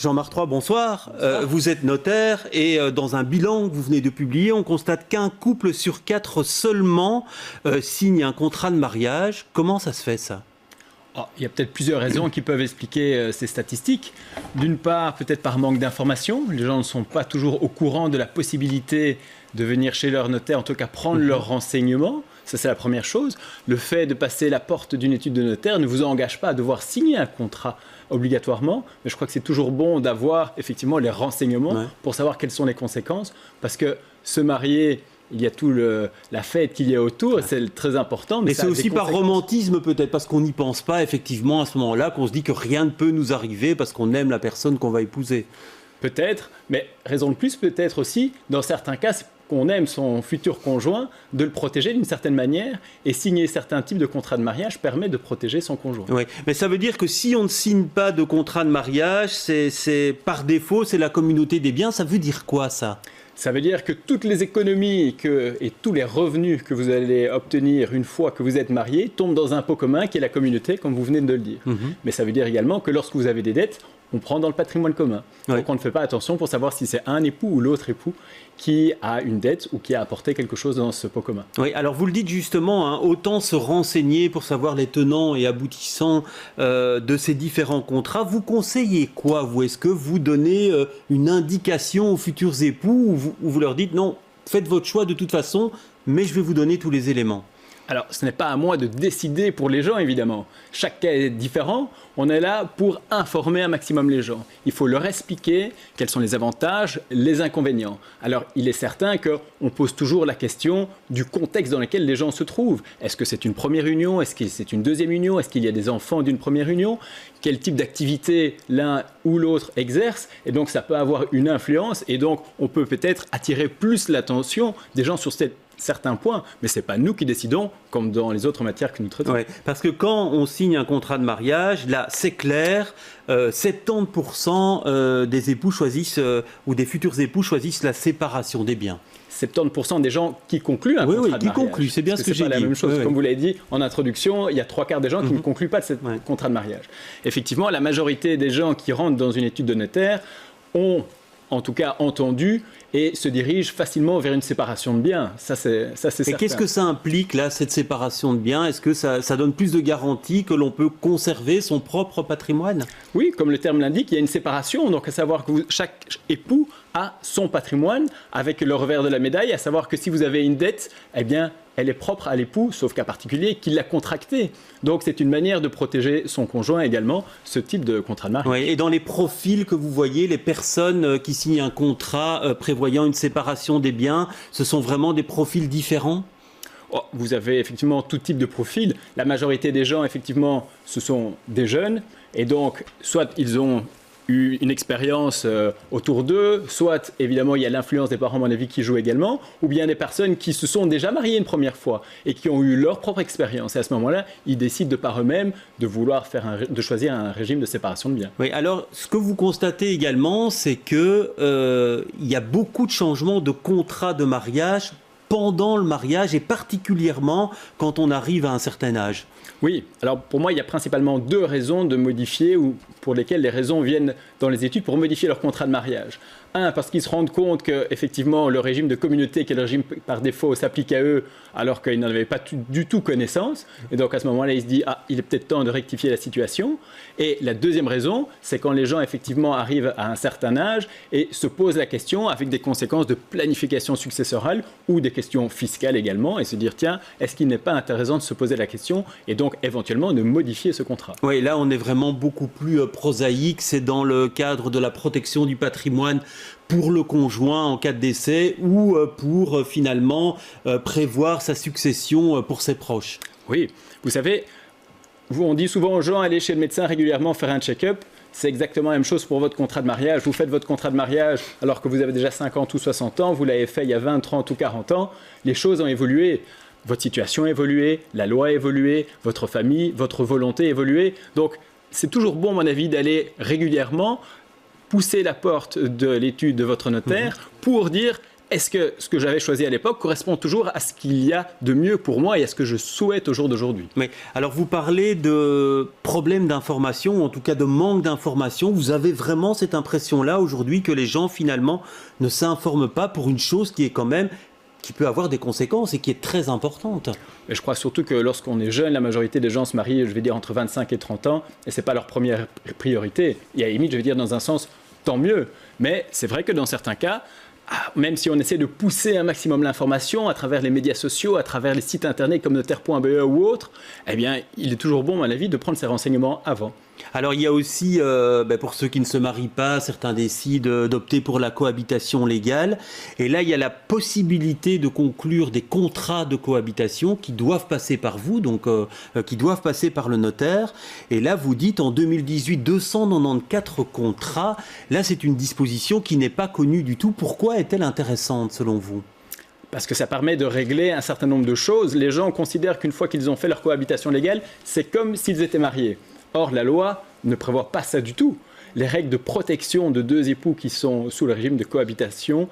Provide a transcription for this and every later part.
Jean-Marc Trois, bonsoir. Vous êtes notaire et dans un bilan que vous venez de publier, on constate qu'un couple sur 4 seulement signe un contrat de mariage. Comment ça se fait ça ? Il y a peut-être plusieurs raisons qui peuvent expliquer ces statistiques. D'une part, peut-être par manque d'informations. Les gens ne sont pas toujours au courant de la possibilité de venir chez leur notaire, en tout cas prendre leurs renseignements. Ça, c'est la première chose. Le fait de passer la porte d'une étude de notaire ne vous engage pas à devoir signer un contrat obligatoirement. Mais je crois que c'est toujours bon d'avoir effectivement les renseignements pour savoir quelles sont les conséquences. Parce que se marier, il y a tout la fête qu'il y a autour, et c'est très important. Mais c'est aussi par romantisme peut-être, parce qu'on n'y pense pas effectivement à ce moment-là, qu'on se dit que rien ne peut nous arriver parce qu'on aime la personne qu'on va épouser. Peut-être, mais raison de plus peut-être aussi, dans certains cas, c'est qu'on aime son futur conjoint, de le protéger d'une certaine manière, et signer certains types de contrats de mariage permet de protéger son conjoint. Oui, mais ça veut dire que si on ne signe pas de contrat de mariage, c'est par défaut, c'est la communauté des biens. Ça veut dire quoi ça ? Ça veut dire que toutes les économies et tous les revenus que vous allez obtenir une fois que vous êtes marié tombent dans un pot commun qui est la communauté, comme vous venez de le dire. Mais ça veut dire également que lorsque vous avez des dettes, on prend dans le patrimoine commun. Donc on ne fait pas attention pour savoir si c'est un époux ou l'autre époux qui a une dette ou qui a apporté quelque chose dans ce pot commun. Oui, alors vous le dites justement, autant se renseigner pour savoir les tenants et aboutissants de ces différents contrats. Vous conseillez quoi, vous ? Est-ce que vous donnez une indication aux futurs époux ou vous leur dites non, faites votre choix de toute façon, mais je vais vous donner tous les éléments ? Alors, ce n'est pas à moi de décider pour les gens, évidemment. Chaque cas est différent. On est là pour informer un maximum les gens. Il faut leur expliquer quels sont les avantages, les inconvénients. Alors, il est certain qu'on pose toujours la question du contexte dans lequel les gens se trouvent. Est-ce que c'est une première union ? Est-ce que c'est une deuxième union ? Est-ce qu'il y a des enfants d'une première union ? Quel type d'activité l'un ou l'autre exerce ? Et donc, ça peut avoir une influence. Et donc, on peut peut-être attirer plus l'attention des gens sur certains points, mais ce n'est pas nous qui décidons, comme dans les autres matières que nous traitons. Ouais, parce que quand on signe un contrat de mariage, là, c'est clair, 70% des époux choisissent, ou des futurs époux choisissent la séparation des biens. 70% des gens qui concluent un contrat de mariage. Oui, qui concluent, c'est bien ce que j'ai dit. C'est pas la même chose. Comme vous l'avez dit en introduction, il y a 3/4 des gens qui ne concluent pas de ce contrat de mariage. Effectivement, la majorité des gens qui rentrent dans une étude de notaire ont en tout cas entendu et se dirigent facilement vers une séparation de biens. Ça, c'est certain. Et qu'est-ce que ça implique, là, cette séparation de biens ? Est-ce que ça donne plus de garanties que l'on peut conserver son propre patrimoine ? Oui, comme le terme l'indique, il y a une séparation. Donc, à savoir que chaque époux a son patrimoine avec le revers de la médaille, à savoir que si vous avez une dette, eh bien, elle est propre à l'époux, sauf cas particulier, qui l'a contractée. Donc, c'est une manière de protéger son conjoint également, ce type de contrat de mariage. Oui, et dans les profils que vous voyez, les personnes qui signent un contrat prévoyant une séparation des biens, ce sont vraiment des profils différents ? Vous avez effectivement tout type de profil. La majorité des gens, effectivement, ce sont des jeunes. Et donc, soit ils ont eu une expérience autour d'eux, soit évidemment il y a l'influence des parents à mon avis qui joue également, ou bien des personnes qui se sont déjà mariées une première fois et qui ont eu leur propre expérience. Et à ce moment-là, ils décident de par eux-mêmes de vouloir de choisir un régime de séparation de biens. Oui, alors ce que vous constatez également, c'est que il y a beaucoup de changements de contrats de mariage pendant le mariage et particulièrement quand on arrive à un certain âge. Oui, alors pour moi, il y a principalement 2 raisons de modifier ou pour lesquelles les raisons viennent dans les études pour modifier leur contrat de mariage. Un, parce qu'ils se rendent compte qu'effectivement, le régime de communauté, qui est le régime par défaut, s'applique à eux alors qu'ils n'en avaient pas du tout connaissance. Et donc à ce moment-là, ils se disent « Ah, il est peut-être temps de rectifier la situation ». Et la deuxième raison, c'est quand les gens effectivement arrivent à un certain âge et se posent la question avec des conséquences de planification successorale ou des questions fiscales également et se dire « Tiens, est-ce qu'il n'est pas intéressant de se poser la question ?» et donc éventuellement de modifier ce contrat. Oui, là on est vraiment beaucoup plus prosaïque, c'est dans le cadre de la protection du patrimoine pour le conjoint en cas de décès ou pour finalement prévoir sa succession pour ses proches. Oui, vous savez, on dit souvent aux gens, allez chez le médecin régulièrement faire un check-up. C'est exactement la même chose pour votre contrat de mariage. Vous faites votre contrat de mariage alors que vous avez déjà 50 ou 60 ans, vous l'avez fait il y a 20, 30 ou 40 ans. Les choses ont évolué. Votre situation a évolué, la loi a évolué, votre famille, votre volonté a évolué. Donc, c'est toujours bon, à mon avis, d'aller régulièrement pousser la porte de l'étude de votre notaire pour dire est-ce que ce que j'avais choisi à l'époque correspond toujours à ce qu'il y a de mieux pour moi et à ce que je souhaite au jour d'aujourd'hui? Oui. Alors vous parlez de problèmes d'information, en tout cas de manque d'information. Vous avez vraiment cette impression-là aujourd'hui que les gens finalement ne s'informent pas pour une chose qui est quand même, qui peut avoir des conséquences et qui est très importante. Et je crois surtout que lorsqu'on est jeune, la majorité des gens se marient, je vais dire, entre 25 et 30 ans, et ce n'est pas leur première priorité. Et à la limite, je vais dire, dans un sens, tant mieux. Mais c'est vrai que dans certains cas, même si on essaie de pousser un maximum l'information à travers les médias sociaux, à travers les sites internet comme notaire.be ou autres, eh bien, il est toujours bon, à mon avis, de prendre ces renseignements avant. Alors il y a aussi, pour ceux qui ne se marient pas, certains décident d'opter pour la cohabitation légale. Et là, il y a la possibilité de conclure des contrats de cohabitation qui doivent passer par vous, donc qui doivent passer par le notaire. Et là, vous dites en 2018, 294 contrats. Là, c'est une disposition qui n'est pas connue du tout. Pourquoi est-elle intéressante selon vous ? Parce que ça permet de régler un certain nombre de choses. Les gens considèrent qu'une fois qu'ils ont fait leur cohabitation légale, c'est comme s'ils étaient mariés. Or, la loi ne prévoit pas ça du tout. Les règles de protection de deux époux qui sont sous le régime de cohabitation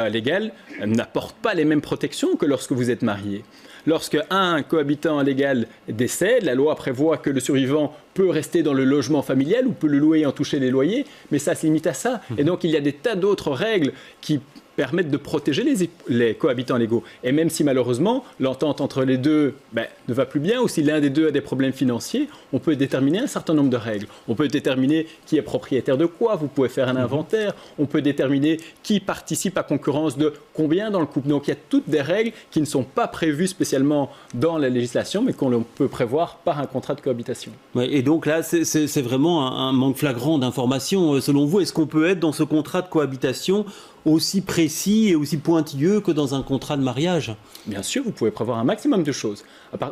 légale n'apportent pas les mêmes protections que lorsque vous êtes mariés. Lorsque un cohabitant légal décède, la loi prévoit que le survivant peut rester dans le logement familial ou peut le louer et en toucher les loyers, mais ça se limite à ça. Et donc, il y a des tas d'autres règles qui permettent de protéger les cohabitants légaux. Et même si malheureusement l'entente entre les deux ne va plus bien, ou si l'un des deux a des problèmes financiers, on peut déterminer un certain nombre de règles. On peut déterminer qui est propriétaire de quoi, vous pouvez faire un inventaire, on peut déterminer qui participe à concurrence de combien dans le couple. Donc il y a toutes des règles qui ne sont pas prévues spécialement dans la législation, mais qu'on peut prévoir par un contrat de cohabitation. Ouais, et donc là, c'est vraiment un manque flagrant d'informations. Selon vous, est-ce qu'on peut être dans ce contrat de cohabitation aussi précis et aussi pointilleux que dans un contrat de mariage? Bien sûr, vous pouvez prévoir un maximum de choses.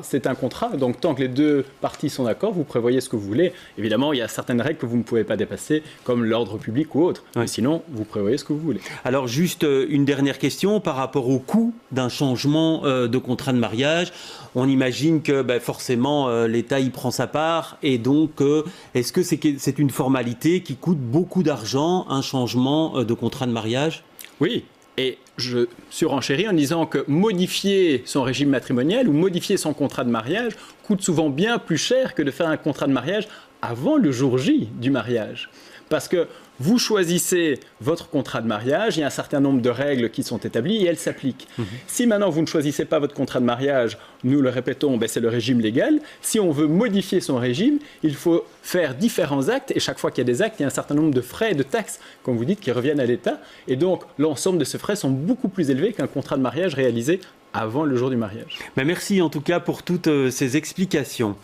C'est un contrat, donc tant que les deux parties sont d'accord, vous prévoyez ce que vous voulez. Évidemment, il y a certaines règles que vous ne pouvez pas dépasser, comme l'ordre public ou autre. Ouais. Sinon, vous prévoyez ce que vous voulez. Alors, juste une dernière question par rapport au coût d'un changement de contrat de mariage. On imagine que forcément, l'État y prend sa part. Et donc, est-ce que c'est une formalité qui coûte beaucoup d'argent, un changement de contrat de mariage? Oui, et je surenchéris en disant que modifier son régime matrimonial ou modifier son contrat de mariage coûte souvent bien plus cher que de faire un contrat de mariage avant le jour J du mariage. Parce que vous choisissez votre contrat de mariage, il y a un certain nombre de règles qui sont établies et elles s'appliquent. Si maintenant vous ne choisissez pas votre contrat de mariage, nous le répétons, c'est le régime légal. Si on veut modifier son régime, il faut faire différents actes et chaque fois qu'il y a des actes, il y a un certain nombre de frais et de taxes, comme vous dites, qui reviennent à l'État. Et donc l'ensemble de ces frais sont beaucoup plus élevés qu'un contrat de mariage réalisé avant le jour du mariage. Merci en tout cas pour toutes ces explications.